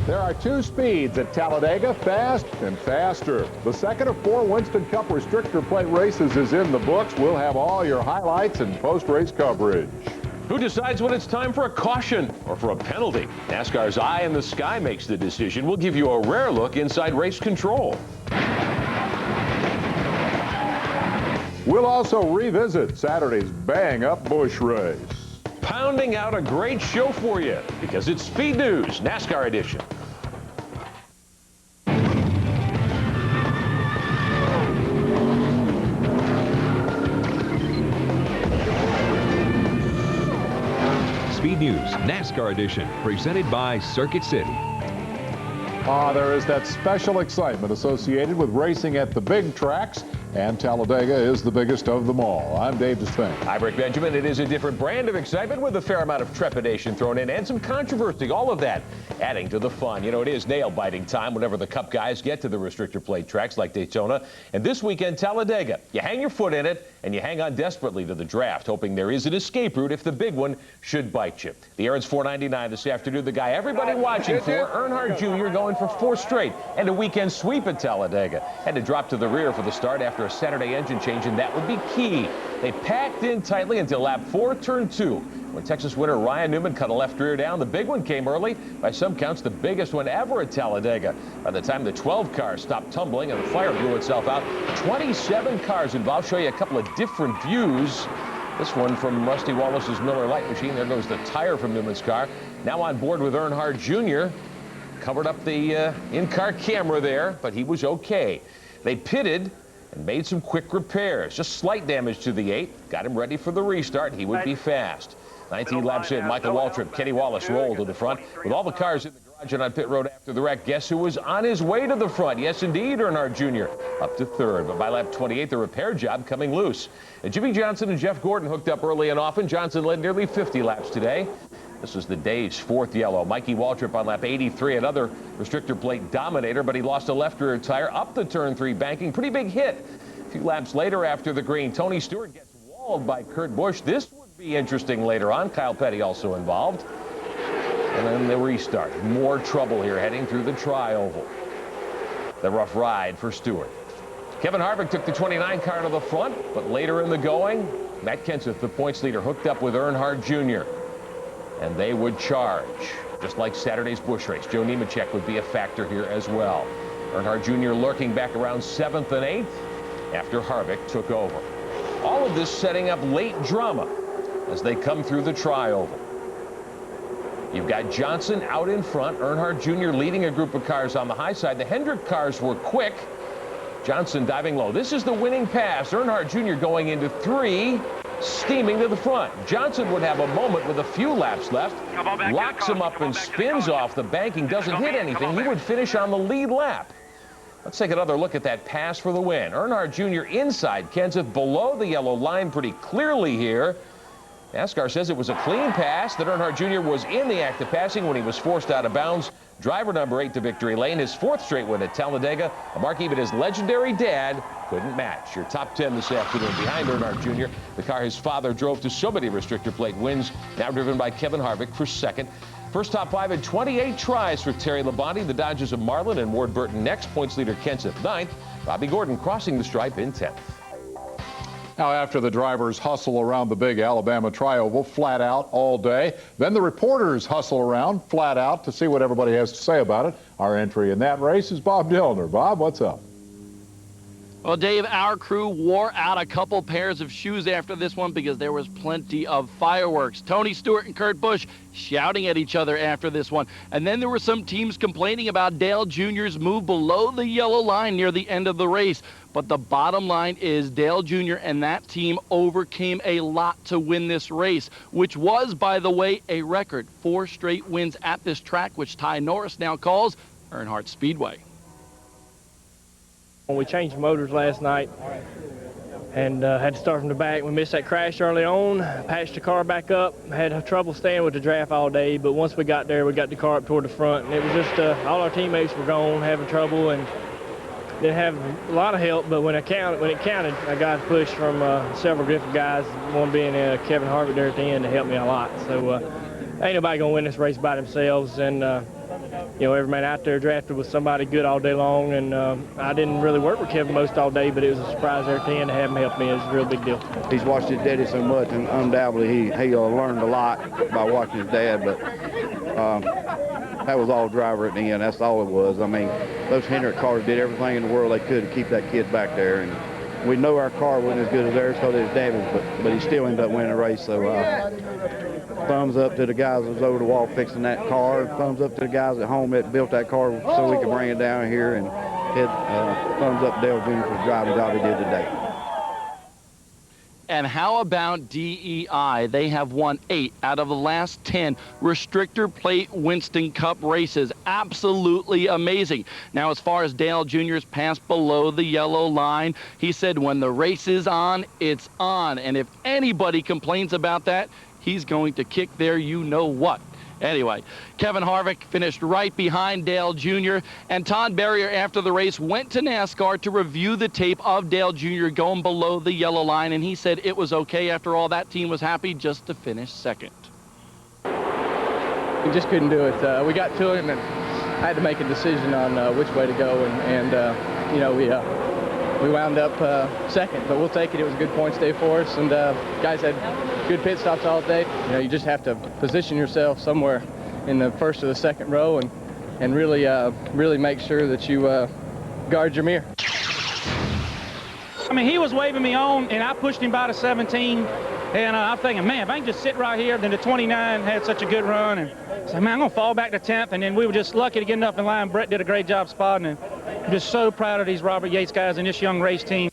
There are two speeds at Talladega, fast and faster. The second of 4 Winston Cup restrictor plate races is in the books. We'll have all your highlights and post-race coverage. Who decides when it's time for a caution or for a penalty? NASCAR's Eye in the Sky makes the decision. We'll give you a rare look inside race control. We'll also revisit Saturday's bang-up Busch race. Pounding out a great show for you because it's Speed News, NASCAR edition. Speed News, NASCAR edition, presented by Circuit City. There is that special excitement associated with racing at the big tracks, and Talladega is the biggest of them all. I'm Dave Despain. I'm Rick Benjamin. It is a different brand of excitement with a fair amount of trepidation thrown in and some controversy, all of that adding to the fun. You know, it is nail-biting time whenever the Cup guys get to the restrictor plate tracks like Daytona. And this weekend, Talladega, you hang your foot in it and you hang on desperately to the draft, hoping there is an escape route if the big one should bite you. The Aaron's 499 this afternoon. The guy everybody watching for, Earnhardt Jr., going for 4 straight and a weekend sweep at Talladega. Had to drop to the rear for the start after a Saturday engine change, and that would be key. They packed in tightly until lap 4, turn 2. When Texas winner Ryan Newman cut a left rear down, the big one came early. By some counts, the biggest one ever at Talladega. By the time the 12 cars stopped tumbling and the fire blew itself out, 27 cars involved. Show you a couple of different views. This one from Rusty Wallace's Miller Lite machine. There goes the tire from Newman's car. Now on board with Earnhardt Jr. Covered up the in-car camera there, but he was okay. They pitted and made some quick repairs. Just slight damage to the 8. Got him ready for the restart. He would be fast. 19 laps in, Michael Waltrip, Kenny Wallace rolled to the front. With all the cars in the garage and on pit road after the wreck, guess who was on his way to the front? Yes, indeed, Earnhardt Jr. up to 3rd. But by lap 28, the repair job coming loose. And Jimmy Johnson and Jeff Gordon hooked up early and often. Johnson led nearly 50 laps today. This was the day's 4th yellow. Mikey Waltrip on lap 83, another restrictor plate dominator, but he lost a left rear tire up the turn 3 banking. Pretty big hit. A few laps later after the green, Tony Stewart gets walled by Kurt Busch. This would be interesting later on. Kyle Petty also involved. And then the restart. More trouble here heading through the tri-oval. The rough ride for Stewart. Kevin Harvick took the 29 car to the front, but later in the going, Matt Kenseth, the points leader, hooked up with Earnhardt Jr. And they would charge. Just like Saturday's Busch race, Joe Nemechek would be a factor here as well. Earnhardt Jr. lurking back around 7th and 8th after Harvick took over. All of this setting up late drama as they come through the tri-oval. You've got Johnson out in front, Earnhardt Jr. leading a group of cars on the high side. The Hendrick cars were quick. Johnson diving low. This is the winning pass. Earnhardt Jr. going into 3, steaming to the front. Johnson would have a moment with a few laps left, locks him up and spins off the banking, doesn't hit anything. He would finish on the lead lap. Let's take another look at that pass for the win. Earnhardt Jr. inside, Kenseth below the yellow line pretty clearly here. NASCAR says it was a clean pass, that Earnhardt Jr. was in the act of passing when he was forced out of bounds. Driver number 8 to victory lane, his 4th straight win at Talladega, a mark even his legendary dad couldn't match. Your top 10 this afternoon behind Earnhardt Jr., the car his father drove to so many restrictor plate wins, now driven by Kevin Harvick for 2nd. First top 5 in 28 tries for Terry Labonte. The Dodgers of Marlin and Ward Burton next. Points leader Kenseth 9th. Bobby Gordon crossing the stripe in 10th. Now, after the drivers hustle around the big Alabama tri-oval flat out all day, then the reporters hustle around flat out to see what everybody has to say about it. Our entry in that race is Bob Dillner. Bob, what's up? Well, Dave, our crew wore out a couple pairs of shoes after this one because there was plenty of fireworks. Tony Stewart and Kurt Busch shouting at each other after this one. And then there were some teams complaining about Dale Jr.'s move below the yellow line near the end of the race. But the bottom line is Dale Jr. and that team overcame a lot to win this race, which was, by the way, a record. 4 straight wins at this track, which Ty Norris now calls Earnhardt Speedway. We changed motors last night and had to start from the back. We missed that crash early on, patched the car back up, had trouble staying with the draft all day, but once we got there, we got the car up toward the front, and it was just all our teammates were gone, having trouble, and didn't have a lot of help, but when it counted, I got a push from several different guys, one being Kevin Harvick there at the end to help me a lot. So ain't nobody gonna win this race by themselves, and you know, every man out there drafted with somebody good all day long, and I didn't really work with Kevin most all day, but it was a surprise there at the end to have him help me. It was a real big deal. He's watched his daddy so much, and undoubtedly he learned a lot by watching his dad, but that was all driver at the end. That's all it was. I mean, those Hendrick cars did everything in the world they could to keep that kid back there, and we know our car wasn't as good as theirs because it was damaged, but he still ended up winning the race. So thumbs up to the guys that was over the wall fixing that car. Thumbs up to the guys at home that built that car so we could bring it down here. And thumbs up to Dale Jr. for the driving job he did today. And how about DEI? They have won 8 out of the last 10 restrictor plate Winston Cup races. Absolutely amazing. Now, as far as Dale Jr.'s pass below the yellow line, he said when the race is on, it's on. And if anybody complains about that, he's going to kick their you-know-what. Anyway, Kevin Harvick finished right behind Dale Jr., and Todd Berrier, after the race, went to NASCAR to review the tape of Dale Jr. going below the yellow line, and he said it was okay. After all, that team was happy just to finish second. We just couldn't do it. We got to him, and I had to make a decision on which way to go, and you know, we wound up second, but we'll take it. It was a good points day for us, and guys had good pit stops all day. You know, you just have to position yourself somewhere in the first or the second row, and really make sure that you guard your mirror. I mean, he was waving me on, and I pushed him by the 17, and I'm thinking, man, if I can just sit right here, then the 29 had such a good run, and I said, man, I'm gonna fall back to 10th, and then we were just lucky to get enough in line. Brett did a great job spotting, and I'm just so proud of these Robert Yates guys and this young race team.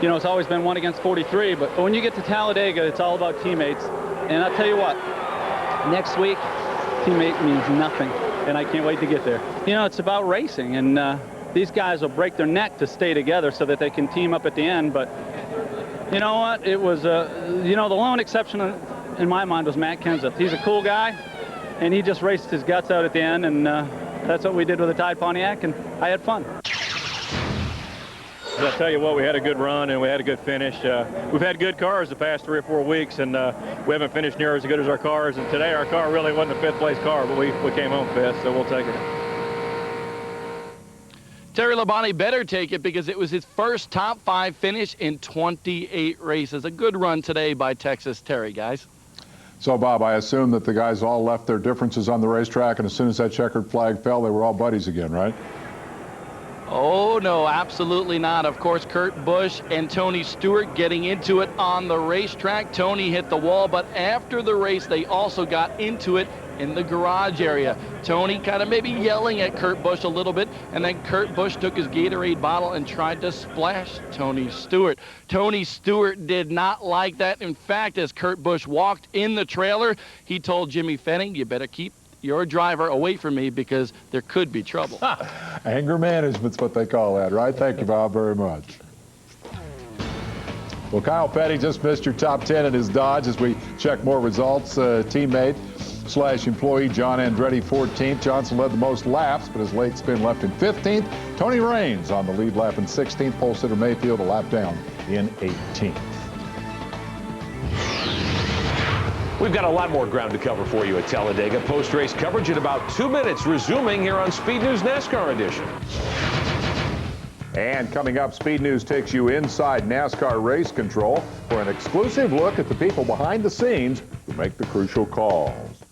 You know, it's always been 1 against 43, but when you get to Talladega, it's all about teammates. And I'll tell you what, next week, teammate means nothing, and I can't wait to get there. You know, it's about racing, and these guys will break their neck to stay together so that they can team up at the end, but you know what? It was, you know, the lone exception in my mind was Matt Kenseth. He's a cool guy, and he just raced his guts out at the end, and that's what we did with the Tide Pontiac, and I had fun. I'll tell you what, we had a good run and we had a good finish. We've had good cars the past 3 or 4 weeks, and we haven't finished near as good as our cars. And today our car really wasn't a 5th place car, but we came home 5th, so we'll take it. Terry Labonte better take it because it was his first top 5 finish in 28 races. A good run today by Texas Terry, guys. So, Bob, I assume that the guys all left their differences on the racetrack, and as soon as that checkered flag fell, they were all buddies again, right? Oh, no, absolutely not. Of course, Kurt Busch and Tony Stewart getting into it on the racetrack. Tony hit the wall, but after the race, they also got into it in the garage area. Tony kind of maybe yelling at Kurt Busch a little bit, and then Kurt Busch took his Gatorade bottle and tried to splash Tony Stewart. Tony Stewart did not like that. In fact, as Kurt Busch walked in the trailer, he told Jimmy Fenning, you better keep your driver away from me because there could be trouble. Anger management's what they call that, right? Thank you, Bob, very much. Well, Kyle Petty just missed your top 10 in his Dodge as we check more results. Teammate/employee John Andretti 14th. Johnson led the most laps, but his late spin left him 15th. Tony Raines on the lead lap in 16th. Pole sitter Mayfield a lap down in 18th. We've got a lot more ground to cover for you at Talladega. Post-race coverage in about 2 minutes, resuming here on Speed News NASCAR Edition. And coming up, Speed News takes you inside NASCAR race control for an exclusive look at the people behind the scenes who make the crucial calls.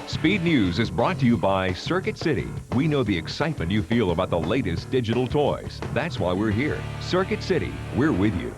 Speed News is brought to you by Circuit City. We know the excitement you feel about the latest digital toys. That's why we're here. Circuit City, we're with you.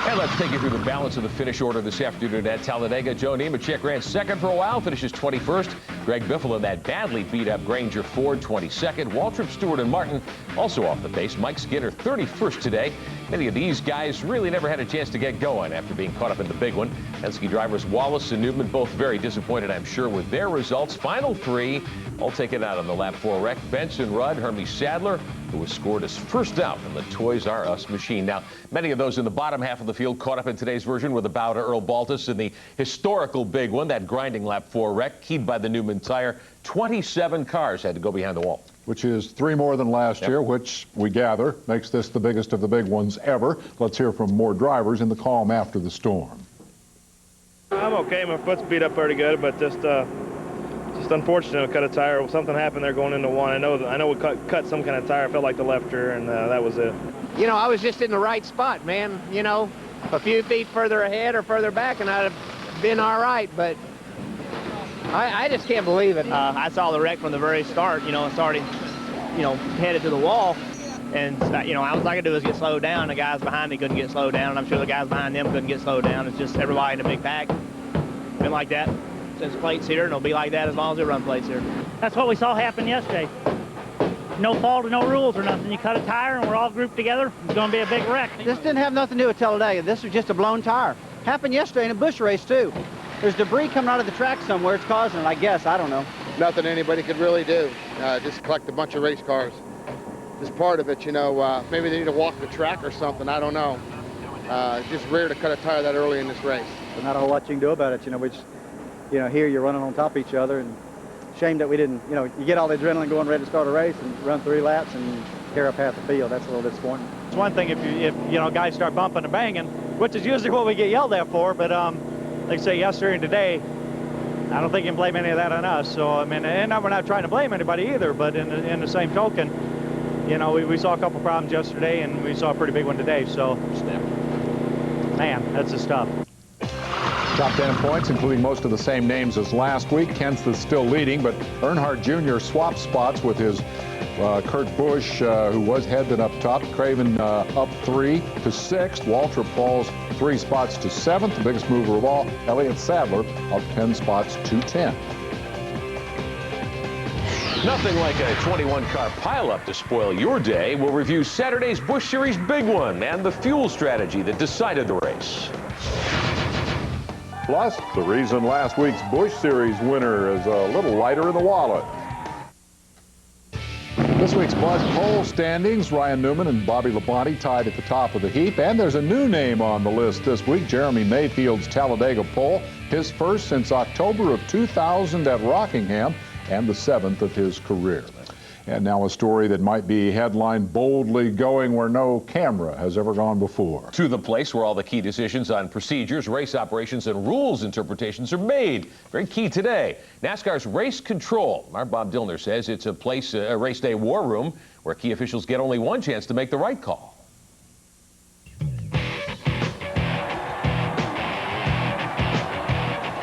And let's take you through the balance of the finish order this afternoon at Talladega. Joe Nemechek ran second for a while, finishes 21st. Greg Biffle in that badly beat-up Granger Ford, 22nd. Waltrip, Stewart, and Martin also off the pace. Mike Skinner, 31st today. Many of these guys really never had a chance to get going after being caught up in the big one. Penske drivers Wallace and Newman both very disappointed, I'm sure, with their results. Final 3 all taken out on the lap 4 wreck. Benson Rudd, Hermie Sadler, who was scored as first out in the Toys R Us machine. Now, many of those in the bottom half of the field caught up in today's version with a bow to Earl Baltus in the historical big one, that grinding lap 4 wreck, keyed by the Newman tire. 27 cars had to go behind the wall. Which is 3 more than last year, which we gather makes this the biggest of the big ones ever. Let's hear from more drivers in the calm after the storm. okay. My foot's beat up pretty good, but just unfortunate. I cut a tire. Something happened there going into one. I know we cut some kind of tire. I felt like the left rear, and that was it. You know, I was just in the right spot, man. You know, a few feet further ahead or further back, and I'd have been all right. But I just can't believe it. I saw the wreck from the very start. You know, it's already, you know, headed to the wall. And, you know, all I could do was get slowed down. The guys behind me couldn't get slowed down, and I'm sure the guys behind them couldn't get slowed down. It's just everybody in a big pack. Been like that since plates here, and it'll be like that as long as we run plates here. That's what we saw happen yesterday. No fault or no rules or nothing. You cut a tire, and we're all grouped together. It's going to be a big wreck. This didn't have nothing to do with Talladega. This was just a blown tire. Happened yesterday in a bush race, too. There's debris coming out of the track somewhere. It's causing it, I guess. I don't know. Nothing anybody could really do. Just collect a bunch of race cars. Just part of it, you know. Maybe they need to walk the track or something. I don't know. Just rare to cut a tire that early in this race. There's not a whole lot you can do about it. You know, we just, you know, here you're running on top of each other, and shame that we didn't, you know, you get all the adrenaline going ready to start a race and run 3 laps and tear up half the field. That's a little disappointing. It's one thing if you know, guys start bumping and banging, which is usually what we get yelled at for, but like I say, yesterday and today, I don't think you can blame any of that on us. So, I mean, and we're not trying to blame anybody either, but in the same token, you know, we saw a couple problems yesterday, and we saw a pretty big one today, so, man, that's the stuff. Top 10 points, including most of the same names as last week. Kent's is still leading, but Earnhardt Jr. swapped spots with his Kurt Busch, who was heading up top. Craven up 3 to 6th. Waltrip falls 3 spots to 7th. The biggest mover of all, Elliott Sadler, up 10 spots to 10th. Nothing like a 21-car pileup to spoil your day. We'll review Saturday's Busch Series Big One and the fuel strategy that decided the race. Plus, the reason last week's Busch Series winner is a little lighter in the wallet. This week's Bud poll standings, Ryan Newman and Bobby Labonte tied at the top of the heap. And there's a new name on the list this week, Jeremy Mayfield's Talladega pole, his first since October of 2000 at Rockingham, and the 7th of his career. And now a story that might be headline boldly going where no camera has ever gone before. To the place where all the key decisions on procedures, race operations, and rules interpretations are made. Very key today. NASCAR's race control. Our Bob Dillner says it's a place, a race day war room, where key officials get only one chance to make the right call.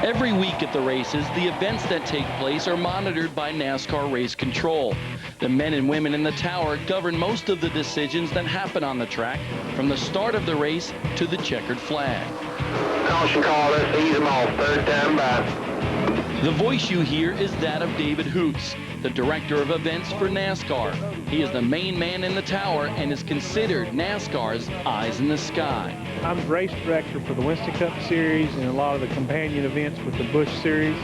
Every week at the races, the events that take place are monitored by NASCAR Race Control. The men and women in the tower govern most of the decisions that happen on the track, from the start of the race to the checkered flag. Caution call, let's ease them off, 3rd time by. The voice you hear is that of David Hoots, the director of events for NASCAR. He is the main man in the tower and is considered NASCAR's eyes in the sky. I'm the race director for the Winston Cup Series and a lot of the companion events with the Busch Series.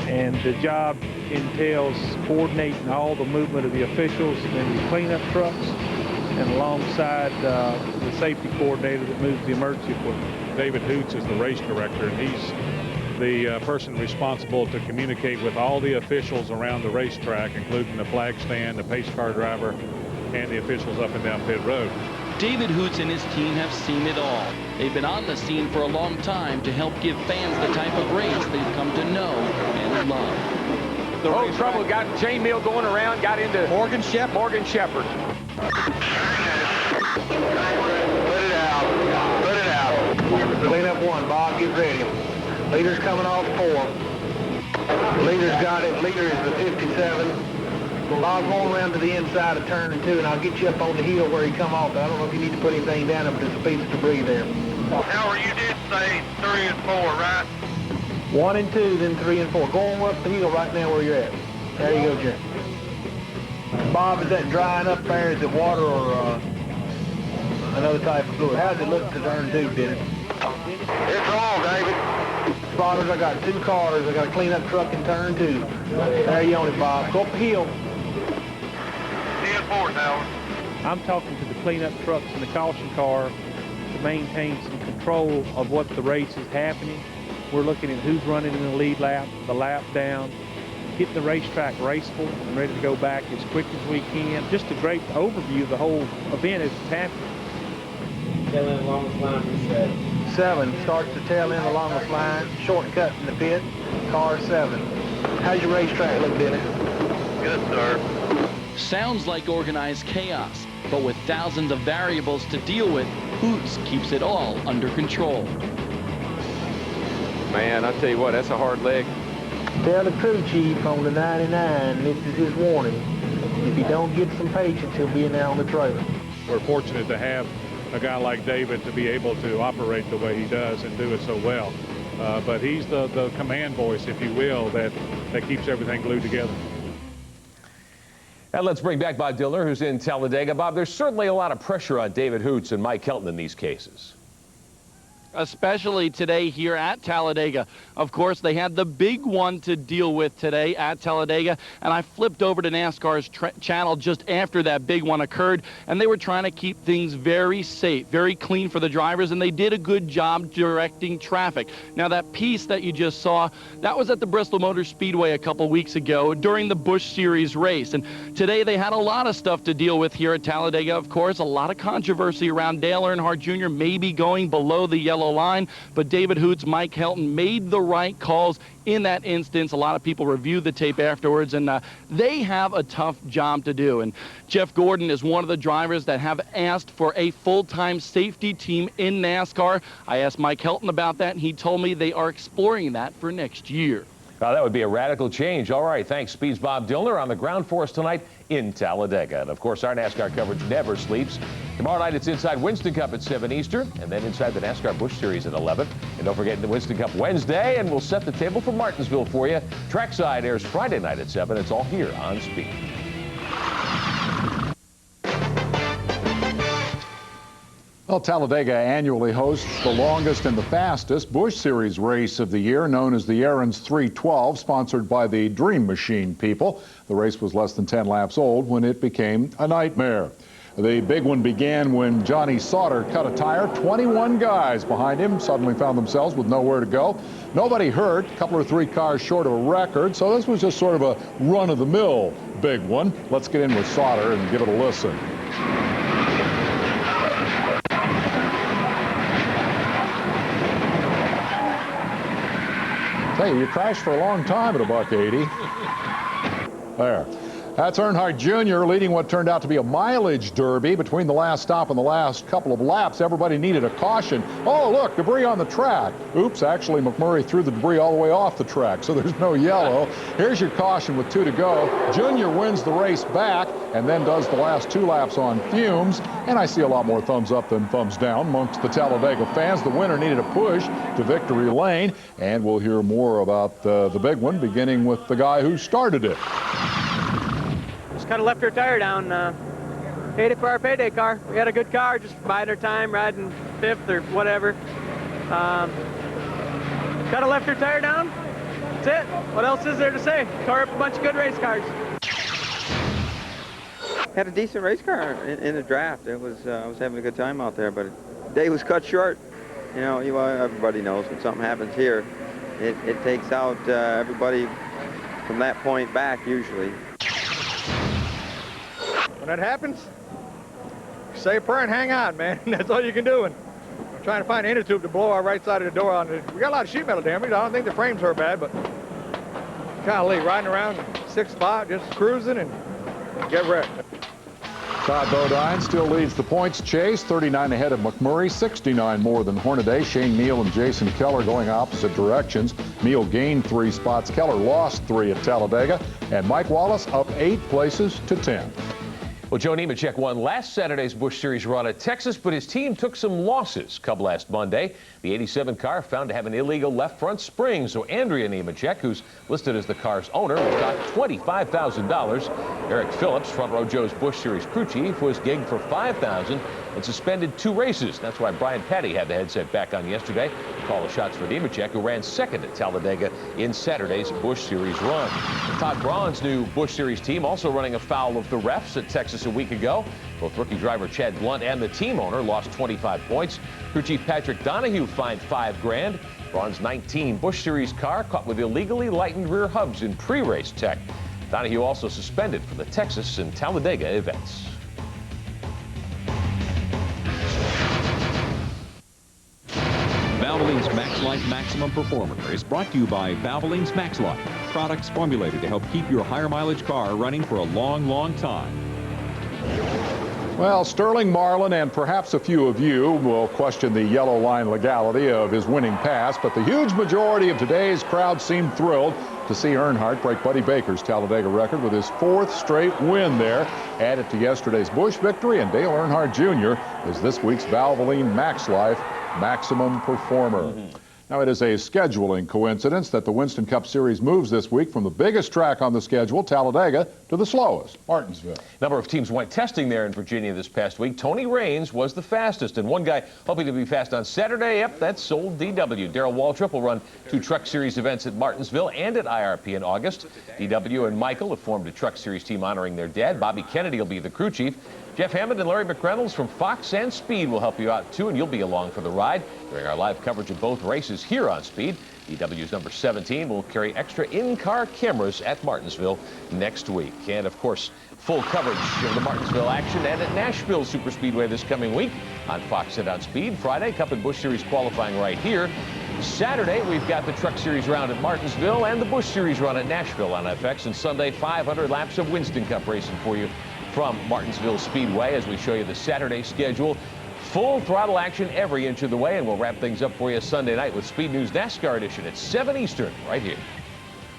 And the job entails coordinating all the movement of the officials and the cleanup trucks, and alongside the safety coordinator that moves the emergency equipment. David Hoots is the race director, and he's the person responsible to communicate with all the officials around the racetrack, including the flag stand, the pace car driver, and the officials up and down pit road. David Hoots and his team have seen it all. They've been on the scene for a long time to help give fans the type of race they've come to know and love. The trouble, got chain mail going around, got into Morgan Shepherd. Put it out, put it out. Clean up 1, Bob, get ready. Leader's coming off 4. Leader's got it, leader is the 57. Bob's going around to the inside of turn 2, and I'll get you up on the hill where he come off. But I don't know if you need to put anything down there, but it speeds the debris there. Howard, you did say 3 and 4, right? 1 and 2, then 3 and 4. Going up the hill right now where you're at. There you go, Jerry. Bob, is that drying up there? Is it water or another type of fluid? How does it look to turn 2, Dennis? It's all, David. Spotters, I got 2 cars. I got a cleanup truck in turn 2. There you on it, Bob. Go up the hill. 10-4, Howard. I'm talking to the cleanup trucks and the caution car to maintain some control of what the race is happening. We're looking at who's running in the lead lap, the lap down, getting the racetrack raceful and ready to go back as quick as we can. Just a great overview of the whole event as it's happening. 7 starts to tail in along the line, shortcut in the pit, car 7. How's your racetrack look, Dennis? Good, sir. Sounds like organized chaos, but with thousands of variables to deal with, Hoots keeps it all under control. Man, I'll tell you what, that's a hard leg. Tell the crew chief on the 99, this is his warning. If he don't get some patience, he'll be in there on the trailer. We're fortunate to have a guy like David to be able to operate the way he does and do it so well. But he's the command voice, if you will, that keeps everything glued together. And let's bring back Bob Dillner, who's in Talladega. Bob, there's certainly a lot of pressure on David Hoots and Mike Kelton in these cases. Especially today here at Talladega. Of course, they had the big one to deal with today at Talladega, and I flipped over to NASCAR's channel just after that big one occurred, and they were trying to keep things very safe, very clean for the drivers, and they did a good job directing traffic. Now, that piece that you just saw, that was at the Bristol Motor Speedway a couple weeks ago during the Busch Series race, and today they had a lot of stuff to deal with here at Talladega. Of course, a lot of controversy around Dale Earnhardt Jr. maybe going below the yellow line, but David Hoots, Mike Kelton made the right calls in that instance. A lot of people reviewed the tape afterwards, and they have a tough job to do. And Jeff Gordon is one of the drivers that have asked for a full-time safety team in NASCAR. I asked Mike Kelton about that, and he told me they are exploring that for next year. That would be a radical change. All right, thanks, Speed's Bob Dillner on the ground for us tonight in Talladega. And, of course, our NASCAR coverage never sleeps. Tomorrow night, it's inside Winston Cup at 7 Eastern, and then inside the NASCAR Busch Series at 11. And don't forget the Winston Cup Wednesday, and we'll set the table for Martinsville for you. Trackside airs Friday night at 7. It's all here on Speed. Well, Talladega annually hosts the longest and the fastest Busch Series race of the year, known as the Aaron's 312, sponsored by the Dream Machine people. The race was less than 10 laps old when it became a nightmare. The big one began when Johnny Sauter cut a tire. 21 guys behind him suddenly found themselves with nowhere to go. Nobody hurt, a couple or three cars short of a record, so this was just sort of a run-of-the-mill big one. Let's get in with Sauter and give it a listen. Hey, you crashed for a long time at $180. There. That's Earnhardt Jr. leading what turned out to be a mileage derby. Between the last stop and the last couple of laps, everybody needed a caution. Oh, look, debris on the track. Oops, actually, McMurray threw the debris all the way off the track, so there's no yellow. Here's your caution with 2 to go. Jr. wins the race back and then does the last 2 laps on fumes. And I see a lot more thumbs up than thumbs down amongst the Talladega fans. The winner needed a push to victory lane, and we'll hear more about the big one, beginning with the guy who started it. Kind of left her tire down. Paid it for our payday car. We had a good car, just biding our time, riding 5th or whatever. Kind of left her tire down. That's it. What else is there to say? Tore up a bunch of good race cars. Had a decent race car in the draft. It was I was having a good time out there, but the day was cut short. You know, everybody knows when something happens here, it takes out everybody from that point back usually. When that happens, say a prayer and hang on, man. That's all you can do. And I'm trying to find an inner tube to blow our right side of the door on. We got a lot of sheet metal damage. I don't think the frames are bad, but golly, riding around in 6th spot, just cruising and get wrecked. Todd Bodine still leads the points chase, 39 ahead of McMurray, 69 more than Hornaday. Shane Neal and Jason Keller going opposite directions. Neal gained 3 spots. Keller lost 3 at Talladega. And Mike Wallace up 8 places to 10. Well, Joe Nemechek won last Saturday's Busch Series run at Texas, but his team took some losses come last Monday. The 87 car found to have an illegal left front spring, so Andrea Nemechek, who's listed as the car's owner, got $25,000. Eric Phillips, Front Row Joe's Busch Series crew chief, was gigged for $5,000 and suspended 2 races. That's why Brian Petty had the headset back on yesterday to call the shots for Nemechek, who ran 2nd at Talladega in Saturday's Busch Series run. Todd Braun's new Busch Series team also running afoul of the refs at Texas a week ago. Both rookie driver Chad Blunt and the team owner lost 25 points. Crew chief Patrick Donahue fined $5 grand. Braun's 19 Busch Series car caught with illegally lightened rear hubs in pre-race tech. Donahue also suspended for the Texas and Talladega events. Max Life Maximum Performer is brought to you by Valvoline's Max Life, products formulated to help keep your higher mileage car running for a long, long time. Well, Sterling Marlin and perhaps a few of you will question the yellow line legality of his winning pass, but the huge majority of today's crowd seemed thrilled to see Earnhardt break Buddy Baker's Talladega record with his 4th straight win there. Added to yesterday's Busch victory, and Dale Earnhardt Jr. is this week's Valvoline Max Life Maximum Performer. Now, it is a scheduling coincidence that the Winston Cup Series moves this week from the biggest track on the schedule, Talladega, to the slowest, Martinsville. A number of teams went testing there in Virginia this past week. Tony Raines was the fastest, and one guy hoping to be fast on Saturday, yep, that's old DW. Darrell Waltrip will run 2 Truck Series events at Martinsville and at IRP in August. DW and Michael have formed a Truck Series team honoring their dad. Bobby Kennedy will be the crew chief. Jeff Hammond and Larry McReynolds from Fox and Speed will help you out, too, and you'll be along for the ride during our live coverage of both races here on Speed. DW's number 17 will carry extra in-car cameras at Martinsville next week. And, of course, full coverage of the Martinsville action and at Nashville Superspeedway this coming week on Fox and on Speed. Friday, Cup and Busch Series qualifying right here. Saturday, we've got the Truck Series round at Martinsville and the Busch Series run at Nashville on FX. And Sunday, 500 laps of Winston Cup racing for you from Martinsville Speedway as we show you the Saturday schedule. Full throttle action every inch of the way, and we'll wrap things up for you Sunday night with Speed News NASCAR edition at 7 Eastern right here.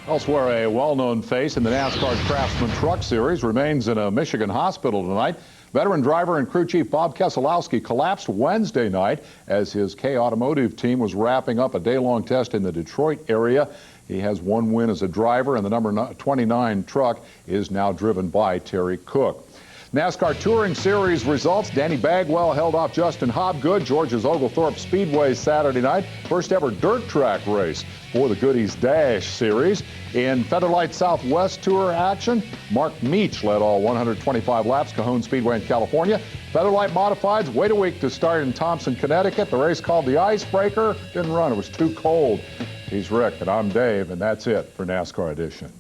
Elsewhere, a well-known face in the NASCAR Craftsman Truck Series remains in a Michigan hospital tonight. Veteran driver and crew chief Bob Keselowski collapsed Wednesday night as his K Automotive team was wrapping up a day-long test in the Detroit area. He has 1 win as a driver, and the number 29 truck is now driven by Terry Cook. NASCAR Touring Series results. Danny Bagwell held off Justin Hobgood, Georgia's Oglethorpe Speedway Saturday night. First ever dirt track race for the Goodies Dash Series. In Featherlight Southwest Tour action, Mark Meach led all 125 laps, Cajon Speedway in California. Featherlight Modifieds wait a week to start in Thompson, Connecticut. The race called the Icebreaker didn't run. It was too cold. He's Rick, and I'm Dave, and that's it for NASCAR Edition.